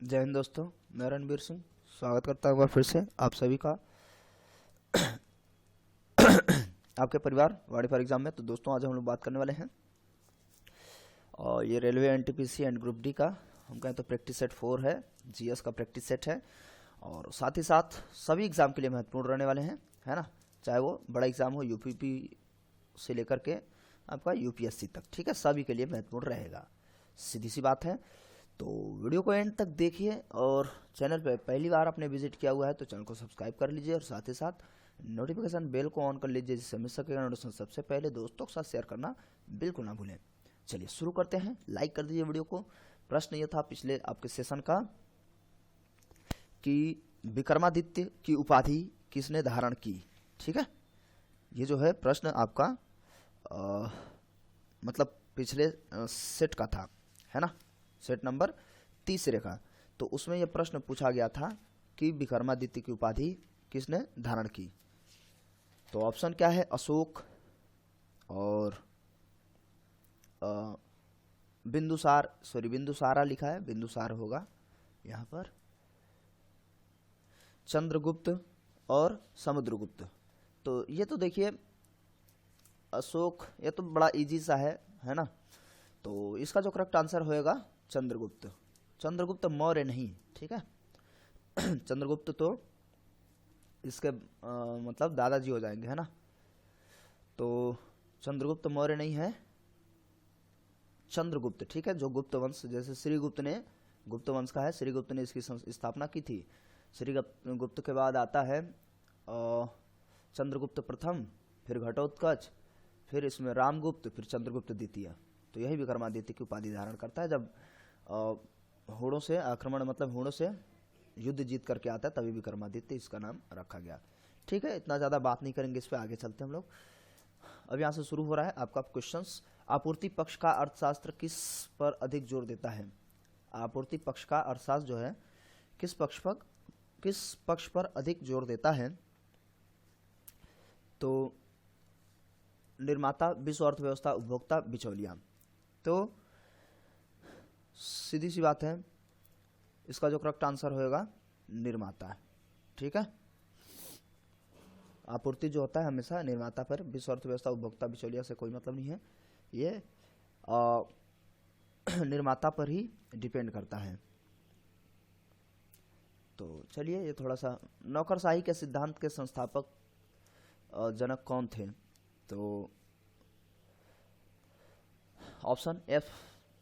जय हिंद दोस्तों। मैं रणबीर सिंह स्वागत करता हूँ फिर से आप सभी का आपके परिवार वाणी फॉर एग्जाम में। तो दोस्तों आज हम लोग बात करने वाले हैं और ये railway NTPC and group D का हम कहें तो प्रैक्टिस सेट 4 है। जीएस का प्रैक्टिस सेट है और साथ ही साथ सभी एग्ज़ाम के लिए महत्वपूर्ण रहने वाले हैं, है ना। चाहे वो बड़ा एग्ज़ाम हो यूपीपी से लेकर के आपका यूपीएससी तक, ठीक है, सभी के लिए महत्वपूर्ण रहेगा। सीधी सी बात है। तो वीडियो को एंड तक देखिए और चैनल पे पहली बार आपने विजिट किया हुआ है तो चैनल को सब्सक्राइब कर लीजिए और साथ ही साथ नोटिफिकेशन बेल को ऑन कर लीजिए जिससे मिस सकेगा नोटिफिकेशन सबसे पहले। दोस्तों के साथ शेयर करना बिल्कुल ना भूलें। चलिए शुरू करते हैं। लाइक कर दीजिए वीडियो को। प्रश्न ये था पिछले आपके सेशन का कि विक्रमादित्य की उपाधि किसने धारण की, ठीक है। ये जो है प्रश्न आपका मतलब पिछले सेट का था, है ना, सेट नंबर 30 का। तो उसमें यह प्रश्न पूछा गया था कि विक्रमादित्य की उपाधि किसने धारण की। तो ऑप्शन क्या है, अशोक और बिंदुसारा लिखा है, बिंदुसार होगा यहाँ पर, चंद्रगुप्त और समुद्रगुप्त। तो ये तो देखिए अशोक, ये तो बड़ा इजी सा है ना। तो इसका जो करेक्ट आंसर होएगा चंद्रगुप्त। चंद्रगुप्त मौर्य नहीं, ठीक है। चंद्रगुप्त तो इसके मतलब दादाजी हो जाएंगे, है ना। तो चंद्रगुप्त मौर्य नहीं है, चंद्रगुप्त, ठीक है। जो गुप्त वंश, जैसे श्रीगुप्त ने गुप्त वंश का है, श्रीगुप्त ने इसकी स्थापना की थी। श्रीगुप्त के बाद आता है चंद्रगुप्त प्रथम, फिर घटोत्कच, फिर इसमें रामगुप्त, फिर चंद्रगुप्त द्वितीय। तो यही विक्रमादित्य की उपाधि धारण करता है। जब होड़ों से आक्रमण, मतलब होड़ों से युद्ध जीत करके आता है, तभी विक्रमादित्य इसका नाम रखा गया, ठीक है। इतना ज़्यादा बात नहीं करेंगे इस पर, आगे चलते हैं हम लोग। अब यहाँ से शुरू हो रहा है आपका क्वेश्चंस। आपूर्ति पक्ष का अर्थशास्त्र किस पर अधिक जोर देता है। आपूर्ति पक्ष का अर्थशास्त्र जो है किस पक्ष पर अधिक जोर देता है। तो निर्माता, विश्व अर्थव्यवस्था, उपभोक्ता, बिचौलिया। तो सीधी सी बात है, इसका जो करेक्ट आंसर होएगा निर्माता, ठीक है। आपूर्ति जो होता है हमेशा निर्माता पर, विश्व अर्थव्यवस्था, उपभोक्ता, बिचौलिया से कोई मतलब नहीं है। ये निर्माता पर ही डिपेंड करता है। तो चलिए, ये थोड़ा सा नौकरशाही के सिद्धांत के संस्थापक जनक कौन थे। तो option F,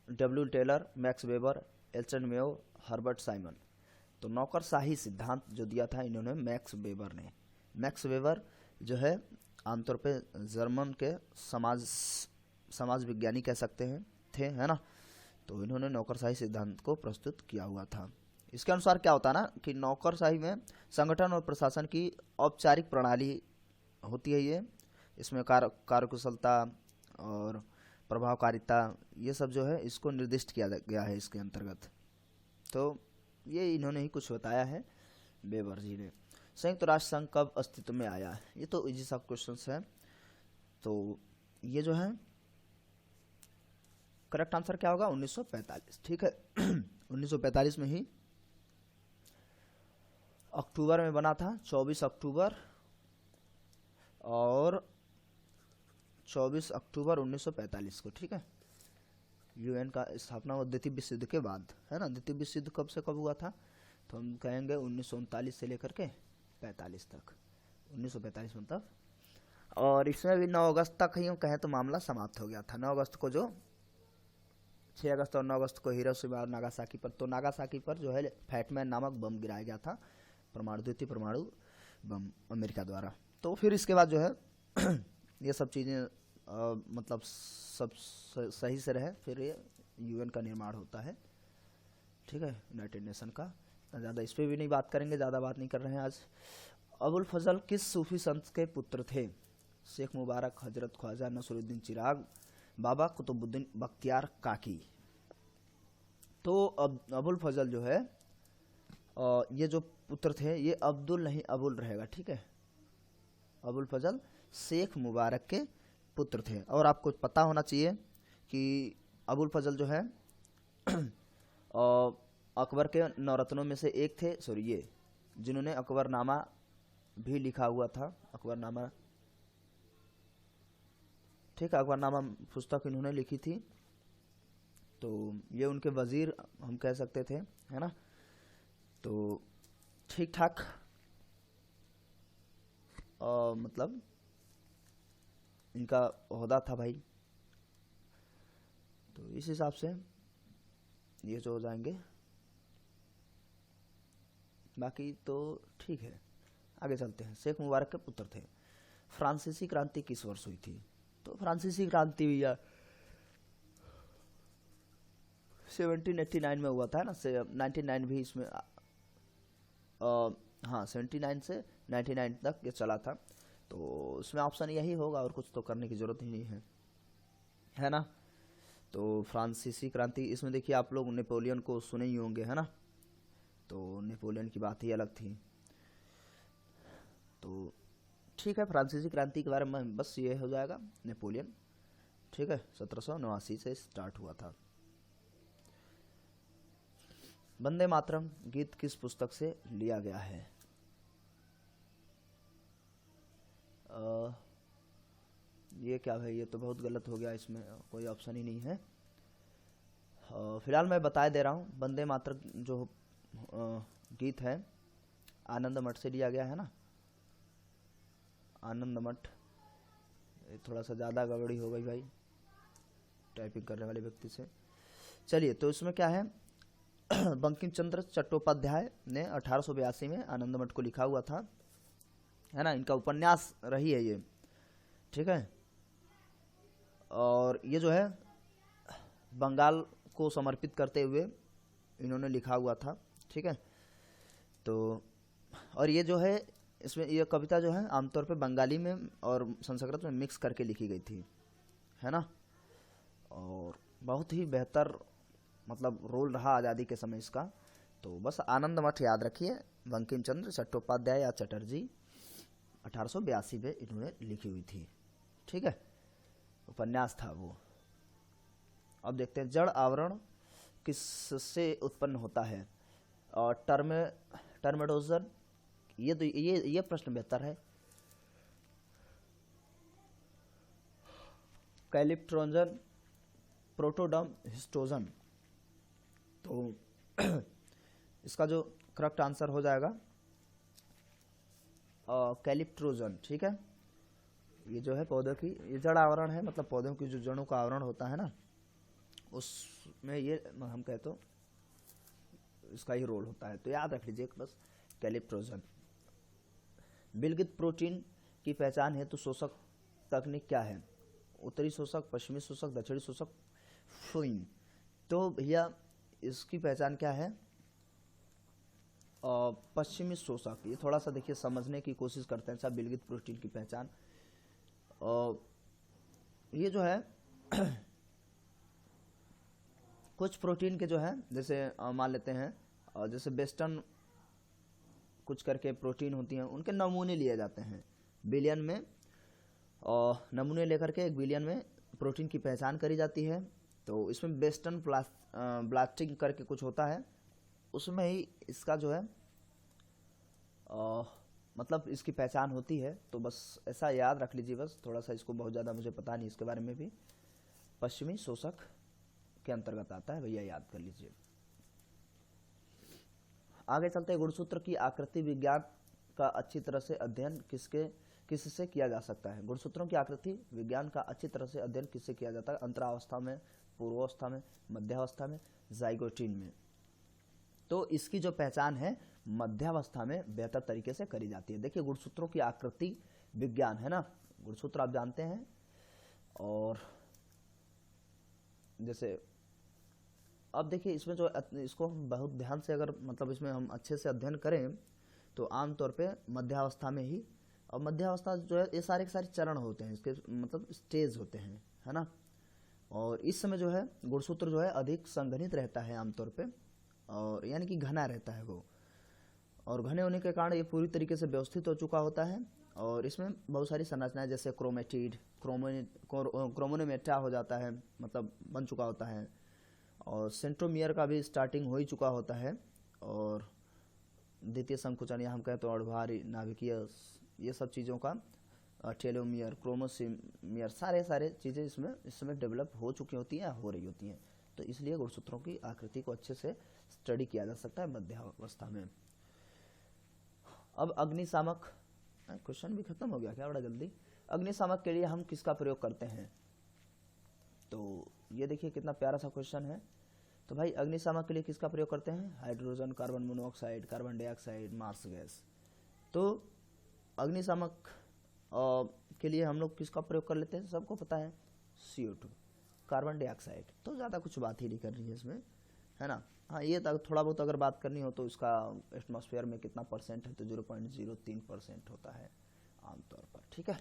W Taylor, Max Weber, Elton Mayo, Herbert Simon. तो नौकरशाही सिद्धांत जो दिया था इन्होंने मैक्स वेबर ने। मैक्स वेबर जो है आमतौर पे जर्मन के समाज विज्ञानी कह सकते हैं थे, है ना। तो इन्होंने नौकरशाही सिद्धांत को प्रस्तुत किया हुआ था। इसके अनुसार क्या होता है ना कि नौकरशाही में संगठन और प्रशासन की औपचारिक प्रणाली होती है। ये इसमें कार्यकुशलता और प्रभावकारिता, ये सब जो है इसको निर्दिष्ट किया गया है इसके अंतर्गत। तो ये इन्होंने ही कुछ बताया है वेबर जी ने। संयुक्त राष्ट्र संघ कब अस्तित्व में आया, ये तो इजी सा क्वेश्चन है। तो ये जो है करेक्ट आंसर क्या होगा, 1945, ठीक है। 1945 में ही अक्टूबर में बना था, 24 अक्टूबर, और 24 अक्टूबर 1945 को, ठीक है। यूएन का स्थापना हुआ द्वितीय विश्व युद्ध के बाद, है ना। द्वितीय विश्व युद्ध कब से कब हुआ था, तो हम कहेंगे 1939 से लेकर के 45 तक, 1945 मतलब। और इसमें भी 9 अगस्त तक ही हम कहें तो मामला समाप्त हो गया था। 9 अगस्त को जो 6 अगस्त और 9 अगस्त को हिरोशिमा और नागासाकी पर, तो नागासाकी पर जो है फैटमैन नामक बम गिराया गया था, द्वितीय परमाणु बम अमेरिका द्वारा। तो फिर इसके बाद जो है ये सब चीज़ें मतलब सब सही से रहे, फिर ये यूएन का निर्माण होता है, ठीक है, यूनाइटेड नेशन का। ज़्यादा इस पर भी नहीं बात करेंगे, ज़्यादा बात नहीं कर रहे हैं आज। अबुल फजल किस सूफी संत के पुत्र थे। शेख मुबारक, हजरत ख्वाजा नसरुद्दीन चिराग, बाबा कुतुबुद्दीन बख्तियार काकी। तो अबुल फजल जो है ये जो पुत्र थे ये अब्दुल नहीं अबुल रहेगा, ठीक है। अबुल फजल शेख मुबारक के पुत्र थे। और आपको पता होना चाहिए कि अबुल फजल जो है अकबर के नवरत्नों में से एक थे, सॉरी ये जिन्होंने अकबरनामा भी लिखा हुआ था, अकबरनामा, ठीक है, अकबरनामा पुस्तक इन्होंने लिखी थी। तो ये उनके वजीर हम कह सकते थे, है ना। तो ठीक ठाक मतलब इनका ओहदा था भाई। तो इस हिसाब से ये जो हो जाएंगे, बाकी तो ठीक है। आगे चलते हैं। शेख मुबारक के पुत्र थे। फ्रांसीसी क्रांति किस वर्ष हुई थी? तो फ्रांसीसी क्रांति भैया 1789 में हुआ था ना, 99 भी इसमें हाँ 79 से 99 तक ये चला था। तो इसमें ऑप्शन यही होगा, और कुछ तो करने की ज़रूरत ही नहीं है ना। तो फ्रांसीसी क्रांति, इसमें देखिए आप लोग नेपोलियन को सुने ही होंगे, है ना। तो नेपोलियन की बात ही अलग थी। तो ठीक है, फ्रांसीसी क्रांति के बारे में बस ये हो जाएगा, नेपोलियन, ठीक है, 1789 से स्टार्ट हुआ था। वंदे मातरम गीत किस पुस्तक से लिया गया है? ये क्या भाई, ये तो बहुत गलत हो गया, इसमें कोई ऑप्शन ही नहीं है। फिलहाल मैं बता दे रहा हूँ, वंदे मातरम जो गीत है आनंद मठ से लिया गया है ना, आनंद मठ। थोड़ा सा ज़्यादा गड़बड़ी हो गई भाई टाइपिंग करने वाले व्यक्ति से। चलिए, तो इसमें क्या है, बंकिम चंद्र चट्टोपाध्याय ने 1882 में आनंद मठ को लिखा हुआ था, है ना। इनका उपन्यास रही है ये, ठीक है। और ये जो है बंगाल को समर्पित करते हुए इन्होंने लिखा हुआ था, ठीक है। तो और ये जो है, इसमें ये कविता जो है आमतौर पे बंगाली में और संस्कृत में मिक्स करके लिखी गई थी, है ना। और बहुत ही बेहतर मतलब रोल रहा आज़ादी के समय इसका। तो बस आनंद मठ याद रखिए, बंकिम चंद्र चट्टोपाध्याय या चटर्जी 1882 में इन्होंने लिखी हुई थी, ठीक है, उपन्यास था वो। अब देखते हैं, जड़ आवरण किससे उत्पन्न होता है? और टर्मेडोजन, ये तो ये प्रश्न बेहतर है। Calyptrogen, प्रोटोडम, histogen. तो इसका जो करेक्ट आंसर हो जाएगा कैलिप्ट्रोजन, ठीक है। ये जो है पौधों की, ये जड़ आवरण है, मतलब पौधों की जो जड़ों का आवरण होता है ना, उसमें ये हम कहे तो इसका ही रोल होता है। तो याद रख लीजिए बस, कैलिप्ट्रोजन। विलगित प्रोटीन की पहचान हेतु शोषक तकनीक क्या है? उत्तरी शोषक, पश्चिमी शोषक, दक्षिणी शोषक, फ्यूइन। तो भैया इसकी पहचान क्या है? पश्चिमी शोषक। ये थोड़ा सा देखिए समझने की कोशिश करते हैं सब विलगित प्रोटीन की पहचान। ये जो है कुछ प्रोटीन के जो है, जैसे मान लेते हैं जैसे वेस्टर्न कुछ करके प्रोटीन होती हैं, उनके नमूने लिए जाते हैं बिलियन में, और नमूने लेकर के 1 बिलियन में प्रोटीन की पहचान करी जाती है। तो इसमें वेस्टर्न ब्लास्टिंग करके कुछ होता है, उसमें ही इसका जो है मतलब इसकी पहचान होती है। तो बस ऐसा याद रख लीजिए, बस थोड़ा सा, इसको बहुत ज़्यादा मुझे पता नहीं इसके बारे में भी। पश्चिमी शोषक के अंतर्गत आता है भैया, याद कर लीजिए। आगे चलते हैं, गुणसूत्र की आकृति विज्ञान का अच्छी तरह से अध्ययन किससे किया जा सकता है? गुणसूत्रों की आकृति विज्ञान का अच्छी तरह से अध्ययन किससे किया जाता है? अंतरावस्था में, पूर्वावस्था में, मध्यावस्था में, जाइगोटिन में। तो इसकी जो पहचान है मध्यावस्था में बेहतर तरीके से करी जाती है। देखिए गुणसूत्रों की आकृति विज्ञान, है ना, गुणसूत्र आप जानते हैं। और जैसे अब देखिए इसमें जो इसको हम बहुत ध्यान से अगर मतलब इसमें हम अच्छे से अध्ययन करें तो आमतौर पे मध्यावस्था में ही, और मध्यावस्था जो है ये सारे के सारे चरण होते हैं, इसके मतलब स्टेज होते हैं, है ना। और इस समय जो है गुणसूत्र जो है अधिक संघनित रहता है आमतौर पे, और यानी कि घना रहता है वो, और घने होने के कारण ये पूरी तरीके से व्यवस्थित हो चुका होता है। और इसमें बहुत सारी संरचनाएं जैसे क्रोमेटिड, क्रोमोनोमेटा हो जाता है, मतलब बन चुका होता है। और सेंट्रोमियर का भी स्टार्टिंग हो ही चुका होता है। और द्वितीय संकुचन या हम कहें तो अड़भारी नाभिकीय, ये सब चीज़ों का टेलोमियर, क्रोमोसोमियर, सारे चीज़ें इसमें डेवलप हो चुकी होती हैं या हो रही होती हैं। तो इसलिए गुणसूत्रों की आकृति को अच्छे से स्टडी किया जा सकता है मध्यावस्था में। अब अग्निशामक, क्वेश्चन भी खत्म हो गया क्या बड़ा जल्दी। अग्निशामक के लिए हम किसका प्रयोग करते हैं, तो ये देखिए कितना प्यारा सा क्वेश्चन है। तो भाई अग्निशामक के लिए किसका प्रयोग करते हैं, hydrogen, carbon monoxide, carbon dioxide, marsh gas. तो अग्निशामक के लिए हम लोग किसका प्रयोग कर लेते हैं, सबको पता है CO2, कार्बन डाइऑक्साइड। तो ज़्यादा कुछ बात ही नहीं करनी है इसमें, है ना। हाँ, ये थोड़ा बहुत अगर बात करनी हो तो इसका एटमॉस्फेयर में कितना परसेंट है, तो 0.03% होता है आमतौर पर, ठीक है।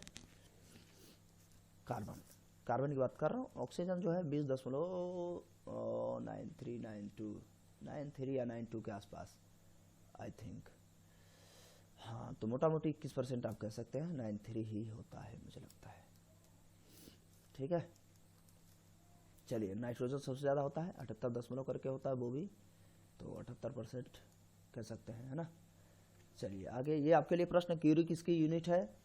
कार्बन की बात कर रहा हूँ। ऑक्सीजन जो है 20.9392 या 92 के आसपास आई थिंक। हाँ, तो मोटा मोटी 21% आप कह सकते हैं, 93 ही होता है मुझे लगता है, ठीक है। चलिए, नाइट्रोजन सबसे ज़्यादा होता है, 78 करके होता है वो भी, तो 78% कह सकते हैं, है ना। चलिए आगे, ये आपके लिए प्रश्न, क्यूरी किसकी यूनिट है,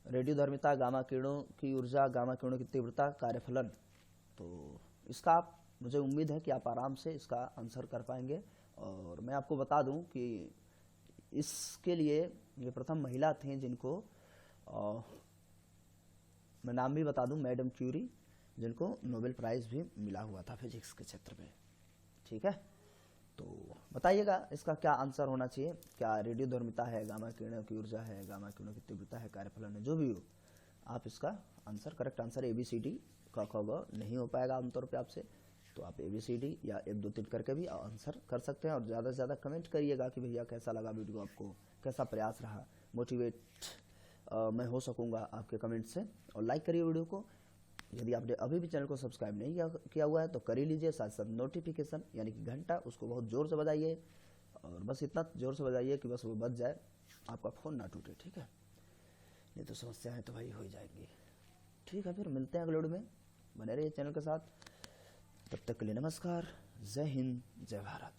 रेडियोधर्मिता, गामा किरणों की ऊर्जा, गामा किरणों की तीव्रता, कार्यफलन। तो इसका आप, मुझे उम्मीद है कि आप आराम से इसका आंसर कर पाएंगे। और मैं आपको बता दूं कि इसके लिए ये प्रथम महिला थी जिनको मैं नाम भी बता दूं, मैडम क्यूरी, जिनको नोबेल प्राइज़ भी मिला हुआ था फिजिक्स के क्षेत्र में, ठीक है। तो बताइएगा इसका क्या आंसर होना चाहिए, क्या रेडियोधर्मिता है, गामा किरणों की ऊर्जा है, गामा किरणों की तीव्रता है, कार्यफलन है, जो भी हो आप इसका आंसर, करेक्ट आंसर ABCD का ग नहीं हो पाएगा आमतौर पे आपसे, तो आप ABCD या 1 2 3 करके भी आंसर कर सकते हैं। और ज़्यादा से ज़्यादा कमेंट करिएगा कि भैया कैसा लगा वीडियो, आपको कैसा प्रयास रहा, मोटिवेट मैं हो सकूँगा आपके कमेंट से। और लाइक करिए वीडियो को। यदि आपने अभी भी चैनल को सब्सक्राइब नहीं किया हुआ है तो कर ही लीजिए, साथ साथ नोटिफिकेशन यानी कि घंटा, उसको बहुत ज़ोर से बजाइए। और बस इतना ज़ोर से बजाइए कि बस वो बज जाए, आपका फ़ोन ना टूटे, ठीक है। नहीं तो समस्याएं तो भाई हो जाएंगी, ठीक है। फिर मिलते हैं अगले वीडियो में, बने रहिए चैनल के साथ। तब तक के लिए नमस्कार, जय हिंद, जय भारत।